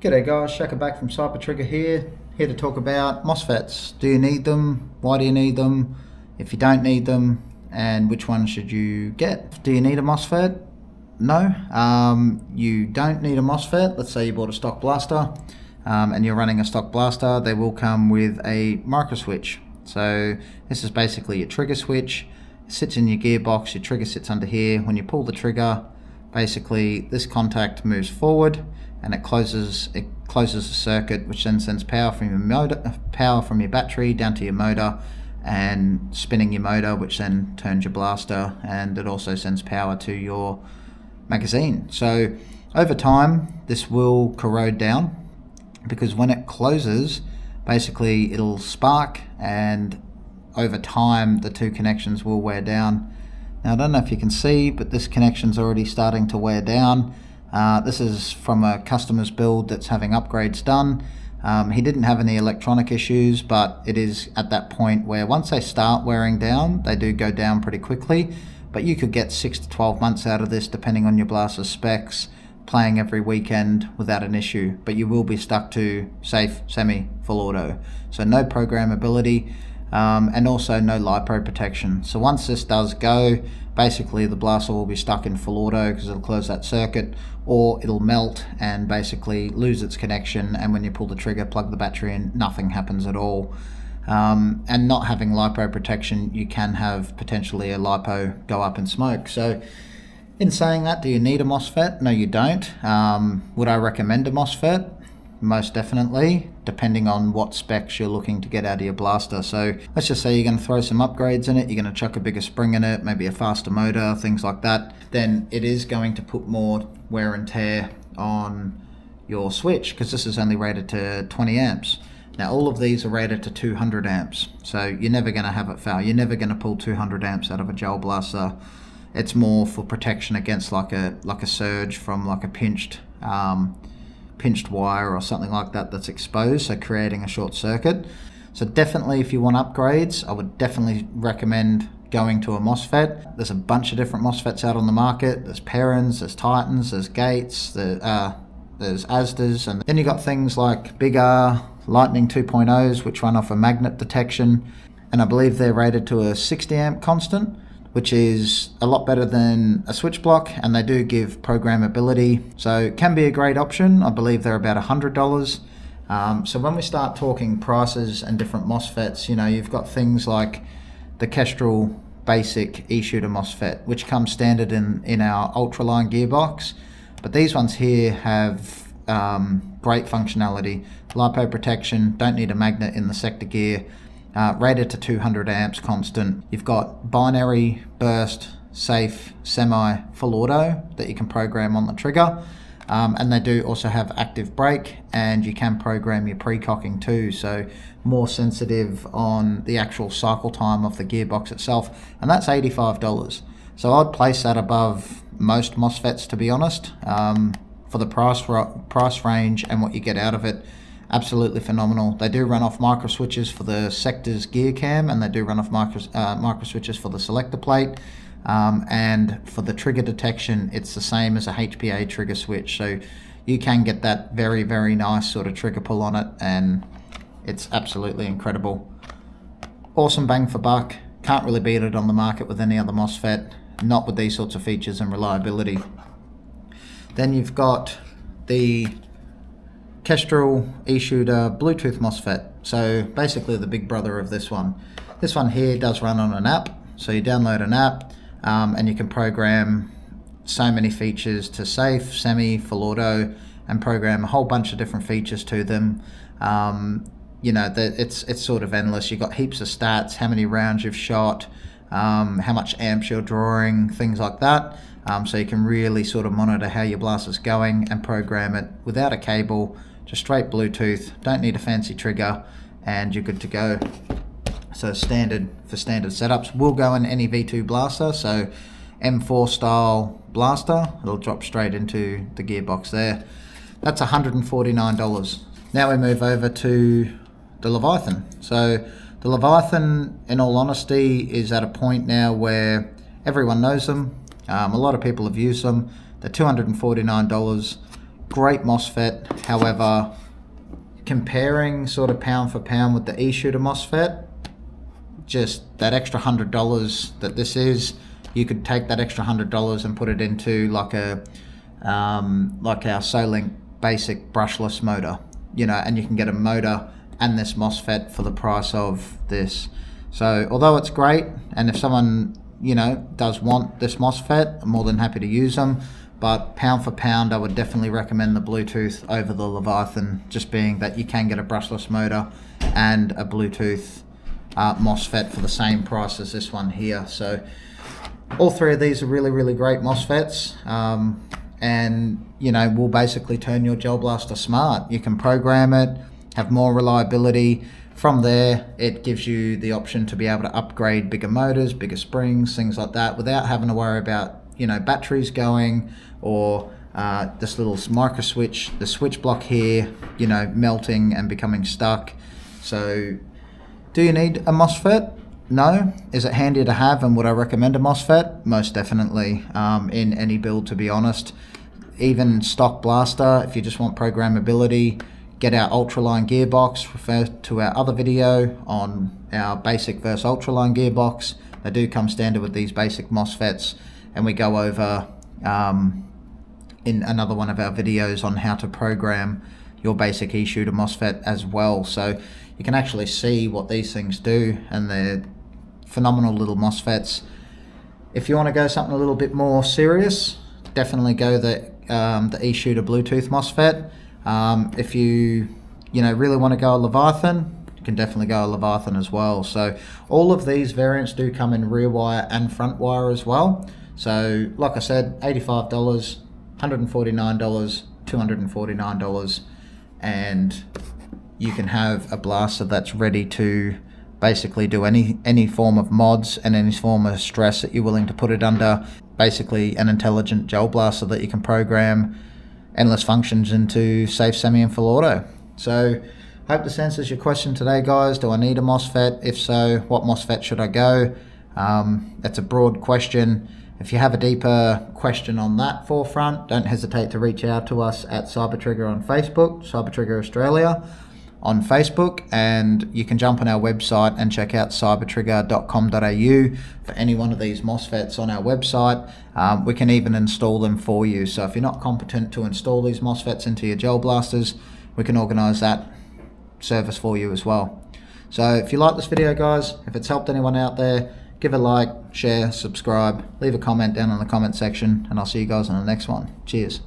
G'day guys, Shaka back from Trigger here to talk about MOSFETs. Do you need them? Why do you need them? If you don't need them, and which one should you get? Do you need a MOSFET? No, you don't need a MOSFET. Let's say you bought a stock blaster and you're running a stock blaster. They will come with a micro switch. So this is basically your trigger switch. It sits in your gearbox, your trigger sits under here. When you pull the trigger, basically this contact moves forward and it closes the circuit, which then sends power from your motor, power from your battery down to your motor, and spinning your motor, which then turns your blaster, and it also sends power to your magazine. So over time this will corrode down, because when it closes, basically it'll spark, and over time the two connections will wear down. Now I don't know if you can see, but this connection's already starting to wear down. This is from a customer's build that's having upgrades done. He didn't have any electronic issues, but it is at that point where once they start wearing down, they do go down pretty quickly. But you could get 6 to 12 months out of this, depending on your blaster specs, playing every weekend without an issue. But you will be stuck to safe, semi, full auto. So no programmability. And also no LiPo protection. So once this does go, basically the blaster will be stuck in full auto because it'll close that circuit, or it'll melt and basically lose its connection, and when you pull the trigger, plug the battery in, nothing happens at all. And not having LiPo protection, you can have potentially a LiPo go up in smoke. So in saying that, do you need a MOSFET? No, you don't. Would I recommend a MOSFET? Most definitely, depending on what specs you're looking to get out of your blaster. So let's just say you're going to throw some upgrades in it, you're going to chuck a bigger spring in it, maybe a faster motor, things like that, then it is going to put more wear and tear on your switch, because this is only rated to 20 amps. Now all of these are rated to 200 amps, so you're never going to have it fail. You're never going to pull 200 amps out of a gel blaster. It's more for protection against like a surge from like a pinched wire or something like that that's exposed, so creating a short circuit. So definitely, if you want upgrades, I would definitely recommend going to a MOSFET. There's a bunch of different MOSFETs out on the market. There's Perrins, there's Titans, there's Gates, there's Asdas, and then you got things like Big R, Lightning 2.0s, which run off a magnet detection, and I believe they're rated to a 60 amp constant, which is a lot better than a switch block, and they do give programmability, so it can be a great option. I believe they're about $100. So when we start talking prices and different MOSFETs, you know, you've got things like the Kestrel basic ESU MOSFET, which comes standard in our ultraline gearbox, but these ones here have great functionality, LiPo protection, don't need a magnet in the sector gear, rated to 200 amps constant. You've got binary, burst, safe, semi, full auto that you can program on the trigger, and they do also have active brake, and you can program your pre-cocking too, so more sensitive on the actual cycle time of the gearbox itself, and that's $85. So I'd place that above most MOSFETs, to be honest, for the price range and what you get out of it. Absolutely phenomenal. They do run off micro switches for the sector's gear cam, and they do run off micro switches for the selector plate, and for the trigger detection it's the same as a HPA trigger switch, so you can get that very, very nice sort of trigger pull on it, and it's absolutely incredible. Awesome bang for buck. Can't really beat it on the market with any other MOSFET, not with these sorts of features and reliability. Then you've got the Kestrel ESU Bluetooth MOSFET. So basically the big brother of this one. This one here does run on an app. So you download an app and you can program so many features to safe, semi, full auto, and program a whole bunch of different features to them. You know, it's sort of endless. You've got heaps of stats, how many rounds you've shot, how much amps you're drawing, things like that. So you can really sort of monitor how your blaster's going and program it without a cable, just straight Bluetooth, don't need a fancy trigger, and you're good to go. So standard for standard setups, will go in any V2 blaster, so M4 style blaster, it'll drop straight into the gearbox there. That's $149. Now we move over to the Leviathan. So the Leviathan, in all honesty, is at a point now where everyone knows them. A lot of people have used them. They're $249. great MOSFET. However, comparing sort of pound for pound with the e-shooter MOSFET, just that extra $100 that this is, you could take that extra $100 and put it into like a like our Solink basic brushless motor, you know, and you can get a motor and this MOSFET for the price of this. So although it's great, and if someone, you know, does want this MOSFET, I'm more than happy to use them, but pound for pound I would definitely recommend the Bluetooth over the Leviathan, just being that you can get a brushless motor and a Bluetooth MOSFET for the same price as this one here. So all three of these are really great MOSFETs, and you know, will basically turn your gel blaster smart. You can program it, have more reliability. From there, it gives you the option to be able to upgrade bigger motors, bigger springs, things like that, without having to worry about, you know, batteries going, or this little micro switch, the switch block here, you know, melting and becoming stuck. So do you need a MOSFET? No. Is it handy to have, and would I recommend a MOSFET? Most definitely, in any build, to be honest. Even stock blaster, if you just want programmability, get our ultraline gearbox. Refer to our other video on our basic versus ultraline gearbox. They do come standard with these basic MOSFETs, and we go over in another one of our videos on how to program your basic e-shooter MOSFET as well. So you can actually see what these things do, and they're phenomenal little MOSFETs. If you want to go something a little bit more serious, definitely go the e-shooter Bluetooth MOSFET. If you really want to go a Leviathan, you can definitely go a Leviathan as well. So all of these variants do come in rear wire and front wire as well. So like I said, $85, $149, $249, and you can have a blaster that's ready to basically do any form of mods and any form of stress that you're willing to put it under. Basically an intelligent gel blaster that you can program endless functions into safe, semi, and full auto. So hope this answers your question today, guys. Do I need a MOSFET? If so, what MOSFET should I go? That's a broad question. If you have a deeper question on that forefront, don't hesitate to reach out to us at Cybertrigger on Facebook, Cybertrigger Australia on Facebook, and you can jump on our website and check out cybertrigger.com.au for any one of these MOSFETs on our website. We can even install them for you. So if you're not competent to install these MOSFETs into your gel blasters, we can organize that service for you as well. So if you like this video, guys, if it's helped anyone out there, give a like, share, subscribe, leave a comment down in the comment section, and I'll see you guys in the next one. Cheers.